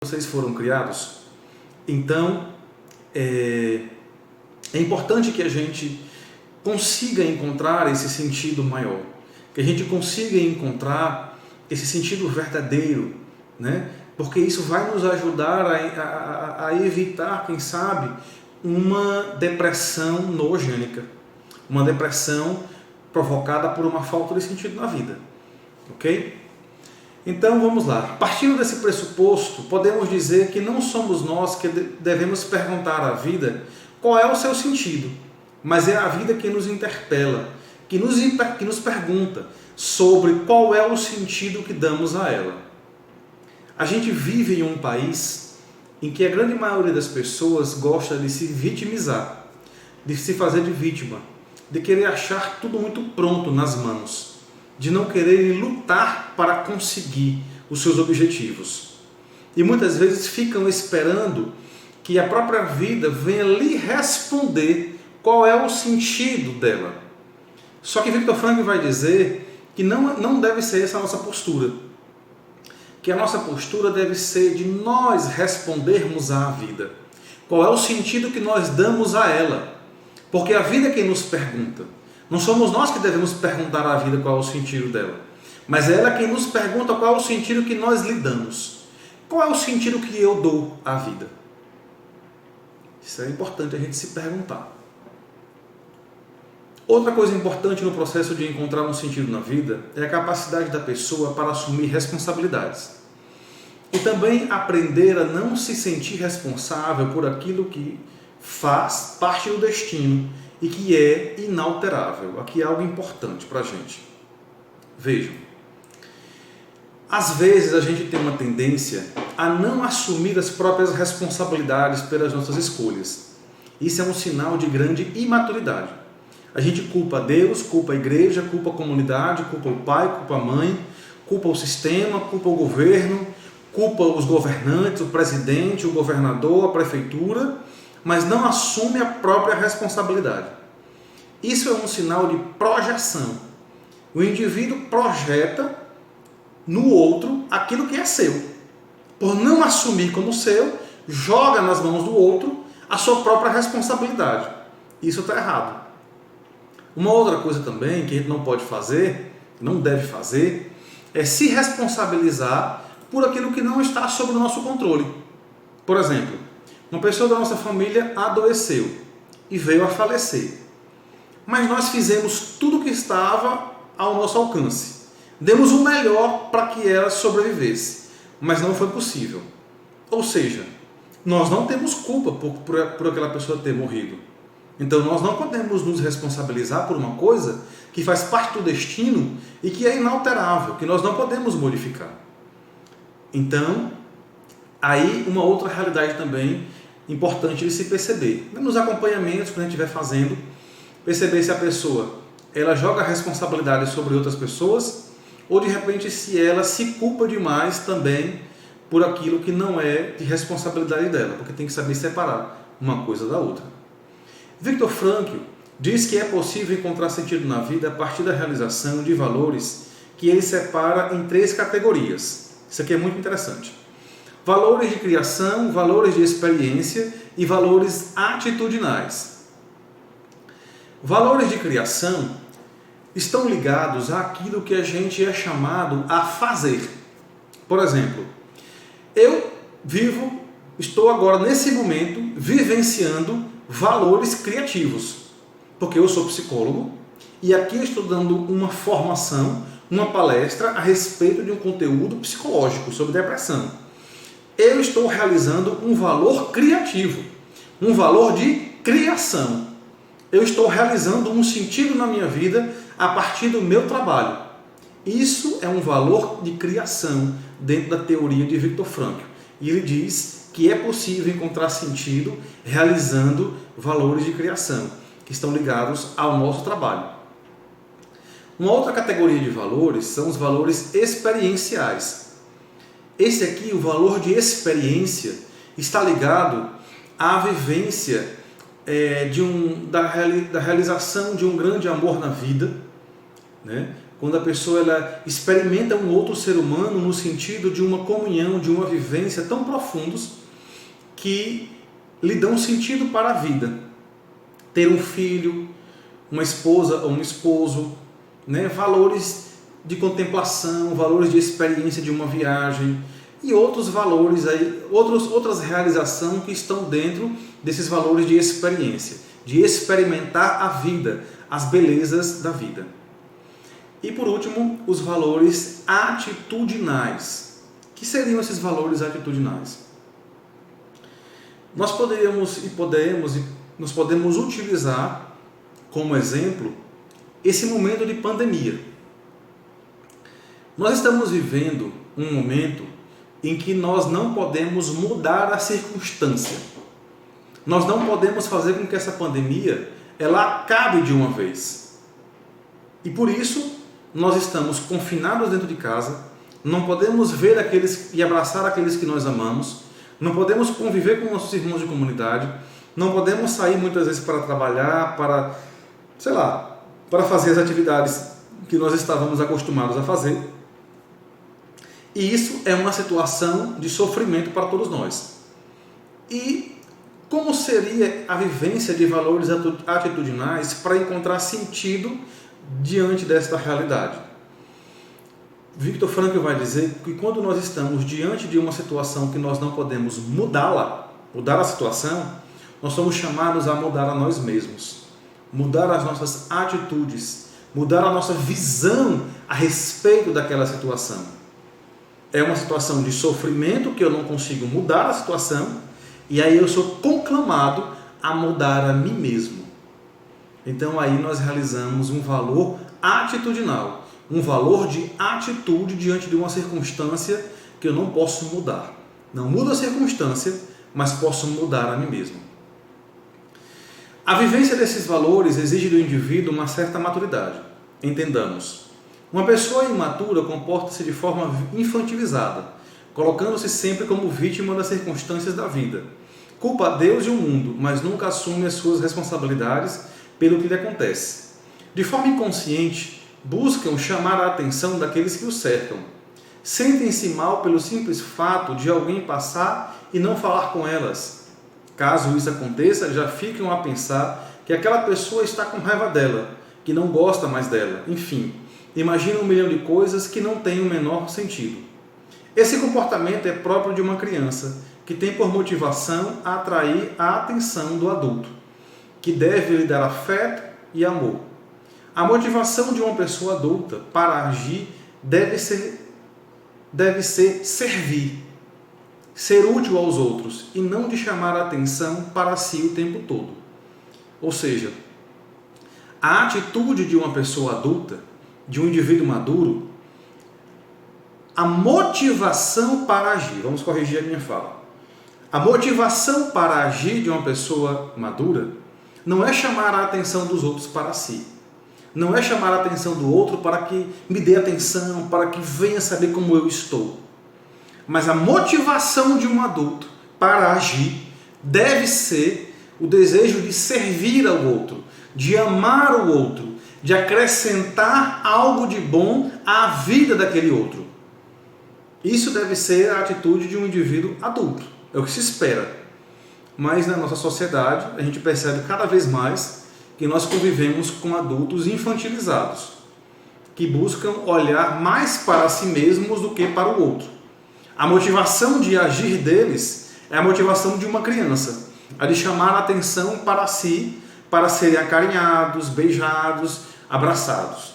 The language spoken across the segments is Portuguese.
vocês foram criados. Então, é importante que a gente consiga encontrar esse sentido maior, que a gente consiga encontrar esse sentido verdadeiro, né? Porque isso vai nos ajudar a evitar, quem sabe, uma depressão noogênica, uma depressão provocada por uma falta de sentido na vida, ok? Então vamos lá, partindo desse pressuposto, podemos dizer que não somos nós que devemos perguntar à vida qual é o seu sentido, mas é a vida que nos interpela, que nos pergunta sobre qual é o sentido que damos a ela. A gente vive em um país em que a grande maioria das pessoas gosta de se vitimizar, de se fazer de vítima, de querer achar tudo muito pronto nas mãos, de não querer lutar para conseguir os seus objetivos. E muitas vezes ficam esperando que a própria vida venha lhe responder qual é o sentido dela. Só que Viktor Frankl vai dizer que não deve ser essa a nossa postura. Que a nossa postura deve ser de nós respondermos à vida. Qual é o sentido que nós damos a ela? Porque a vida é quem nos pergunta. Não somos nós que devemos perguntar à vida qual é o sentido dela, mas ela é quem nos pergunta qual é o sentido que nós lhe damos. Qual é o sentido que eu dou à vida? Isso é importante a gente se perguntar. Outra coisa importante no processo de encontrar um sentido na vida é a capacidade da pessoa para assumir responsabilidades. E também aprender a não se sentir responsável por aquilo que faz parte do destino e que é inalterável. Aqui é algo importante para a gente. Vejam, às vezes a gente tem uma tendência a não assumir as próprias responsabilidades pelas nossas escolhas. Isso é um sinal de grande imaturidade. A gente culpa Deus, culpa a igreja, culpa a comunidade, culpa o pai, culpa a mãe, culpa o sistema, culpa o governo, culpa os governantes, o presidente, o governador, a prefeitura, mas não assume a própria responsabilidade. Isso é um sinal de projeção. O indivíduo projeta no outro aquilo que é seu. Por não assumir como seu, joga nas mãos do outro a sua própria responsabilidade. Isso está errado. Uma outra coisa também que a gente não pode fazer, não deve fazer, é se responsabilizar por aquilo que não está sob o nosso controle. Por exemplo, uma pessoa da nossa família adoeceu e veio a falecer. Mas nós fizemos tudo o que estava ao nosso alcance. Demos o melhor para que ela sobrevivesse, mas não foi possível. Ou seja, nós não temos culpa por aquela pessoa ter morrido. Então nós não podemos nos responsabilizar por uma coisa que faz parte do destino e que é inalterável, que nós não podemos modificar. Então, aí uma outra realidade também importante de se perceber. Nos acompanhamentos que a gente estiver fazendo, perceber se a pessoa ela joga a responsabilidade sobre outras pessoas ou de repente se ela se culpa demais também por aquilo que não é de responsabilidade dela, porque tem que saber separar uma coisa da outra. Viktor Frankl diz que é possível encontrar sentido na vida a partir da realização de valores que ele separa em 3 categorias. Isso aqui é muito interessante. Valores de criação, valores de experiência e valores atitudinais. Valores de criação estão ligados àquilo que a gente é chamado a fazer. Por exemplo, eu estou agora nesse momento vivenciando valores criativos, porque eu sou psicólogo e aqui eu estou dando uma formação, uma palestra a respeito de um conteúdo psicológico sobre depressão. Eu estou realizando um valor criativo, um valor de criação. Eu estou realizando um sentido na minha vida a partir do meu trabalho. Isso é um valor de criação dentro da teoria de Viktor Frankl. E ele diz que é possível encontrar sentido realizando valores de criação, que estão ligados ao nosso trabalho. Uma outra categoria de valores são os valores experienciais. Esse aqui, o valor de experiência, está ligado à vivência da realização de um grande amor na vida, né? quando a pessoa ela experimenta um outro ser humano no sentido de uma comunhão, de uma vivência tão profundos que lhe dão sentido para a vida. Ter um filho, uma esposa ou um esposo, né? Valores de contemplação, valores de experiência de uma viagem e outros valores aí, outras realizações que estão dentro desses valores de experiência, de experimentar a vida, as belezas da vida. E por último, os valores atitudinais. Que seriam esses valores atitudinais? Nós podemos utilizar como exemplo esse momento de pandemia. Nós estamos vivendo um momento em que nós não podemos mudar a circunstância. Nós não podemos fazer com que essa pandemia ela acabe de uma vez. E por isso, nós estamos confinados dentro de casa, não podemos ver aqueles e abraçar aqueles que nós amamos, não podemos conviver com nossos irmãos de comunidade, não podemos sair muitas vezes para trabalhar, para fazer as atividades que nós estávamos acostumados a fazer. E isso é uma situação de sofrimento para todos nós. E como seria a vivência de valores atitudinais para encontrar sentido diante desta realidade? Victor Frankl vai dizer que quando nós estamos diante de uma situação que nós não podemos mudar a situação, nós somos chamados a mudar a nós mesmos, mudar as nossas atitudes, mudar a nossa visão a respeito daquela situação. É uma situação de sofrimento que eu não consigo mudar a situação, e aí eu sou conclamado a mudar a mim mesmo. Então aí nós realizamos um valor atitudinal, um valor de atitude diante de uma circunstância que eu não posso mudar. Não mudo a circunstância, mas posso mudar a mim mesmo. A vivência desses valores exige do indivíduo uma certa maturidade. Entendamos. Uma pessoa imatura comporta-se de forma infantilizada, colocando-se sempre como vítima das circunstâncias da vida. Culpa a Deus e o mundo, mas nunca assume as suas responsabilidades pelo que lhe acontece. De forma inconsciente, buscam chamar a atenção daqueles que o cercam. Sentem-se mal pelo simples fato de alguém passar e não falar com elas. Caso isso aconteça, já ficam a pensar que aquela pessoa está com raiva dela, que não gosta mais dela, enfim. Imagina 1 milhão de coisas que não têm o menor sentido. Esse comportamento é próprio de uma criança, que tem por motivação atrair a atenção do adulto, que deve lhe dar afeto e amor. A motivação de uma pessoa adulta para agir deve ser servir, ser útil aos outros e não de chamar a atenção para si o tempo todo. Ou seja, a atitude de uma pessoa adulta, de um indivíduo maduro, a motivação para agir, vamos corrigir a minha fala. A motivação para agir de uma pessoa madura não é chamar a atenção dos outros para si. Não é chamar a atenção do outro para que me dê atenção, para que venha saber como eu estou. Mas a motivação de um adulto para agir deve ser o desejo de servir ao outro, de amar o outro, de acrescentar algo de bom à vida daquele outro. Isso deve ser a atitude de um indivíduo adulto, é o que se espera. Mas na nossa sociedade, a gente percebe cada vez mais que nós convivemos com adultos infantilizados, que buscam olhar mais para si mesmos do que para o outro. A motivação de agir deles é a motivação de uma criança, a de chamar a atenção para si, para serem acarinhados, beijados, abraçados.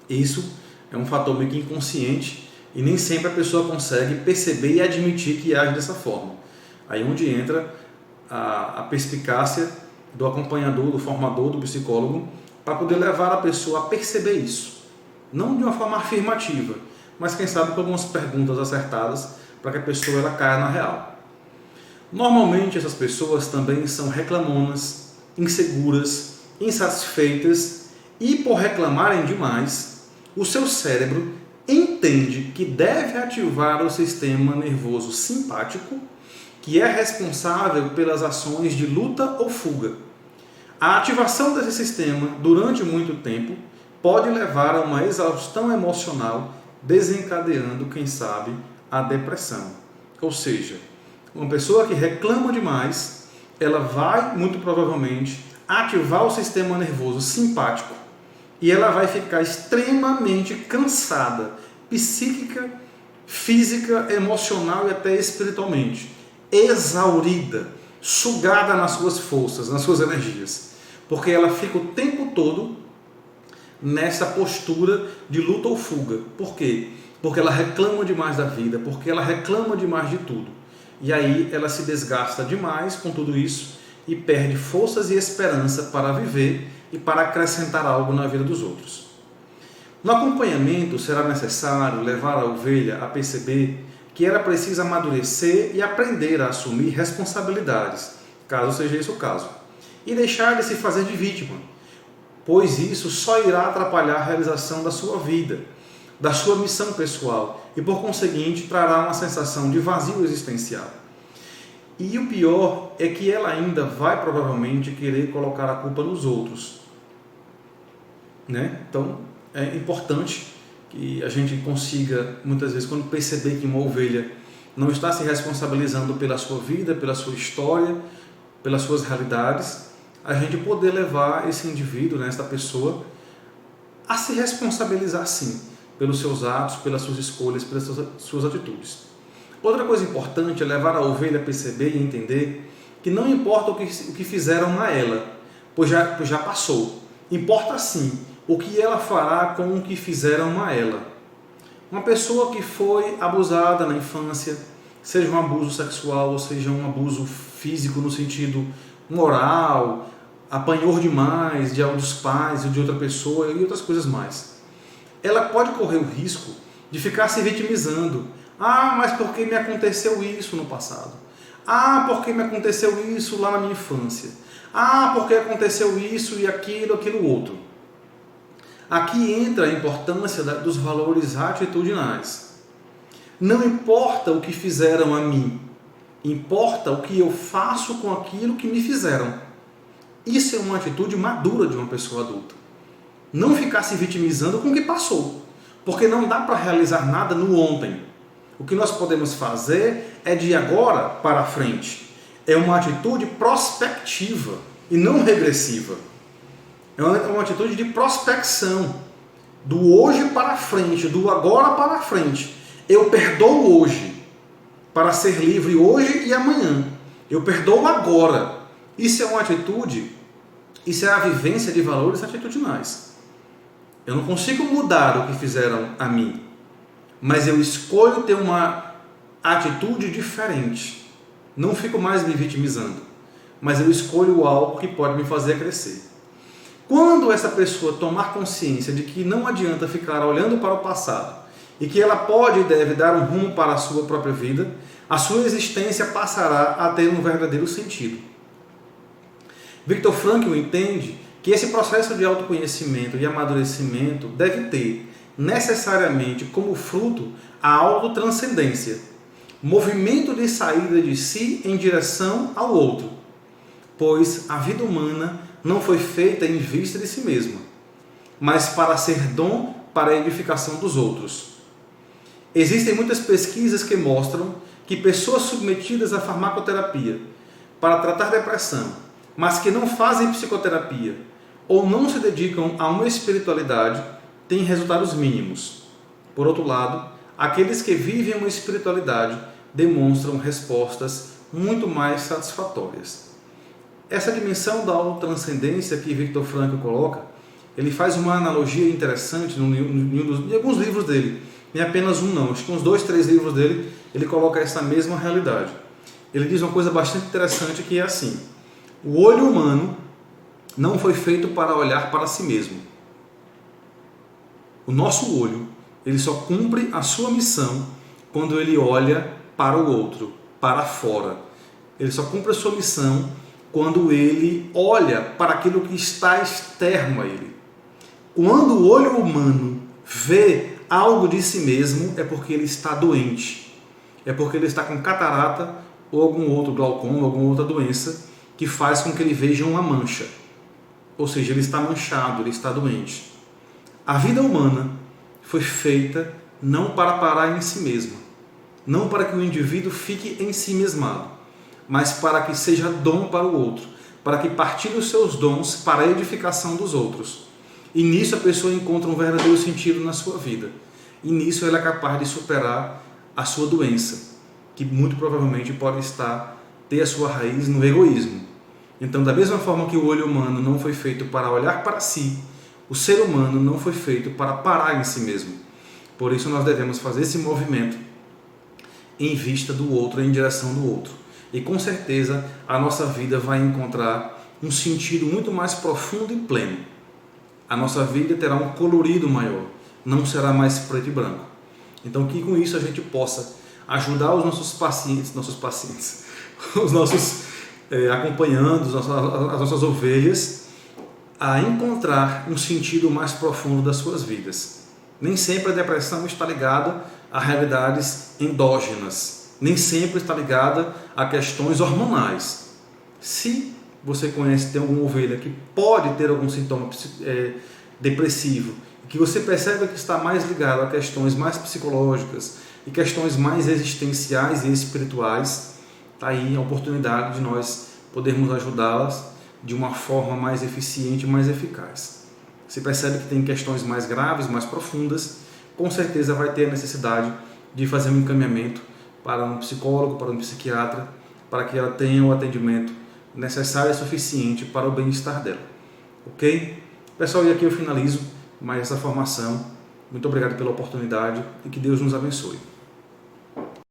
Isso é um fator meio que inconsciente e nem sempre a pessoa consegue perceber e admitir que age dessa forma. Aí onde entra a perspicácia do acompanhador, do formador, do psicólogo, para poder levar a pessoa a perceber isso. Não de uma forma afirmativa, mas quem sabe com algumas perguntas acertadas para que a pessoa ela caia na real. Normalmente essas pessoas também são reclamonas, inseguras, insatisfeitas e por reclamarem demais, o seu cérebro entende que deve ativar o sistema nervoso simpático, que é responsável pelas ações de luta ou fuga. A ativação desse sistema durante muito tempo pode levar a uma exaustão emocional, desencadeando, quem sabe, a depressão. Ou seja, uma pessoa que reclama demais, ela vai, muito provavelmente, ativar o sistema nervoso simpático e ela vai ficar extremamente cansada, psíquica, física, emocional e até espiritualmente, exaurida, sugada nas suas forças, nas suas energias, porque ela fica o tempo todo nessa postura de luta ou fuga. Por quê? Porque ela reclama demais da vida, porque ela reclama demais de tudo. E aí ela se desgasta demais com tudo isso e perde forças e esperança para viver e para acrescentar algo na vida dos outros. No acompanhamento será necessário levar a ovelha a perceber que era preciso amadurecer e aprender a assumir responsabilidades, caso seja esse o caso, e deixar de se fazer de vítima, pois isso só irá atrapalhar a realização da sua vida, da sua missão pessoal e, por conseguinte, trará uma sensação de vazio existencial. E o pior é que ela ainda vai provavelmente querer colocar a culpa nos outros, né? Então é importante que a gente consiga, muitas vezes, quando perceber que uma ovelha não está se responsabilizando pela sua vida, pela sua história, pelas suas realidades, a gente poder levar esse indivíduo, né, essa pessoa, a se responsabilizar sim, pelos seus atos, pelas suas escolhas, pelas suas atitudes. Outra coisa importante é levar a ovelha a perceber e entender que não importa o que fizeram a ela, pois já passou. Importa sim o que ela fará com o que fizeram a ela. Uma pessoa que foi abusada na infância, seja um abuso sexual ou seja um abuso físico no sentido moral, apanhou demais dos pais ou de outra pessoa e outras coisas mais. Ela pode correr o risco de ficar se vitimizando. Ah, mas por que me aconteceu isso no passado? Ah, por que me aconteceu isso lá na minha infância? Ah, por que aconteceu isso e aquilo outro? Aqui entra a importância dos valores atitudinais. Não importa o que fizeram a mim, importa o que eu faço com aquilo que me fizeram. Isso é uma atitude madura de uma pessoa adulta. Não ficar se vitimizando com o que passou, porque não dá para realizar nada no ontem. O que nós podemos fazer é de agora para frente. É uma atitude prospectiva e não regressiva. É uma atitude de prospecção, do hoje para frente, do agora para frente. Eu perdoo hoje, para ser livre hoje e amanhã. Eu perdoo agora. Isso é uma atitude, isso é a vivência de valores atitudinais. Eu não consigo mudar o que fizeram a mim, mas eu escolho ter uma atitude diferente. Não fico mais me vitimizando, mas eu escolho algo que pode me fazer crescer. Quando essa pessoa tomar consciência de que não adianta ficar olhando para o passado e que ela pode e deve dar um rumo para a sua própria vida, a sua existência passará a ter um verdadeiro sentido. Viktor Frankl entende que esse processo de autoconhecimento e amadurecimento deve ter necessariamente como fruto a autotranscendência, movimento de saída de si em direção ao outro, pois a vida humana não foi feita em vista de si mesma, mas para ser dom para a edificação dos outros. Existem muitas pesquisas que mostram que pessoas submetidas à farmacoterapia para tratar depressão, mas que não fazem psicoterapia ou não se dedicam a uma espiritualidade, têm resultados mínimos. Por outro lado, aqueles que vivem uma espiritualidade demonstram respostas muito mais satisfatórias. Essa dimensão da autotranscendência que Viktor Frankl coloca, ele faz uma analogia interessante em alguns livros dele, nem apenas um não, acho que uns 2, 3 livros dele, ele coloca essa mesma realidade. Ele diz uma coisa bastante interessante que é assim: o olho humano não foi feito para olhar para si mesmo. O nosso olho, ele só cumpre a sua missão quando ele olha para o outro, para fora. Ele só cumpre a sua missão quando ele olha para aquilo que está externo a ele. Quando o olho humano vê algo de si mesmo, é porque ele está doente. É porque ele está com catarata ou algum outro glaucoma, alguma outra doença que faz com que ele veja uma mancha. Ou seja, ele está manchado, ele está doente. A vida humana foi feita não para parar em si mesma, não para que o indivíduo fique em si mesmado, mas para que seja dom para o outro, para que partilhe os seus dons para a edificação dos outros. E nisso a pessoa encontra um verdadeiro sentido na sua vida. E nisso ela é capaz de superar a sua doença, que muito provavelmente pode ter a sua raiz no egoísmo. Então, da mesma forma que o olho humano não foi feito para olhar para si, o ser humano não foi feito para parar em si mesmo. Por isso nós devemos fazer esse movimento em vista do outro, em direção do outro. E com certeza a nossa vida vai encontrar um sentido muito mais profundo e pleno. A nossa vida terá um colorido maior, não será mais preto e branco. Então que com isso a gente possa ajudar os nossos pacientes, os nossos acompanhandos, as nossas ovelhas, a encontrar um sentido mais profundo das suas vidas. Nem sempre a depressão está ligada a realidades endógenas, nem sempre está ligada a questões hormonais. Se você tem alguma ovelha que pode ter algum sintoma depressivo, que você percebe que está mais ligado a questões mais psicológicas e questões mais existenciais e espirituais, está aí a oportunidade de nós podermos ajudá-las de uma forma mais eficiente e mais eficaz. Se percebe que tem questões mais graves, mais profundas, com certeza vai ter a necessidade de fazer um encaminhamento para um psicólogo, para um psiquiatra, para que ela tenha o atendimento necessário e suficiente para o bem-estar dela. Ok? Pessoal, e aqui eu finalizo mais essa formação. Muito obrigado pela oportunidade e que Deus nos abençoe.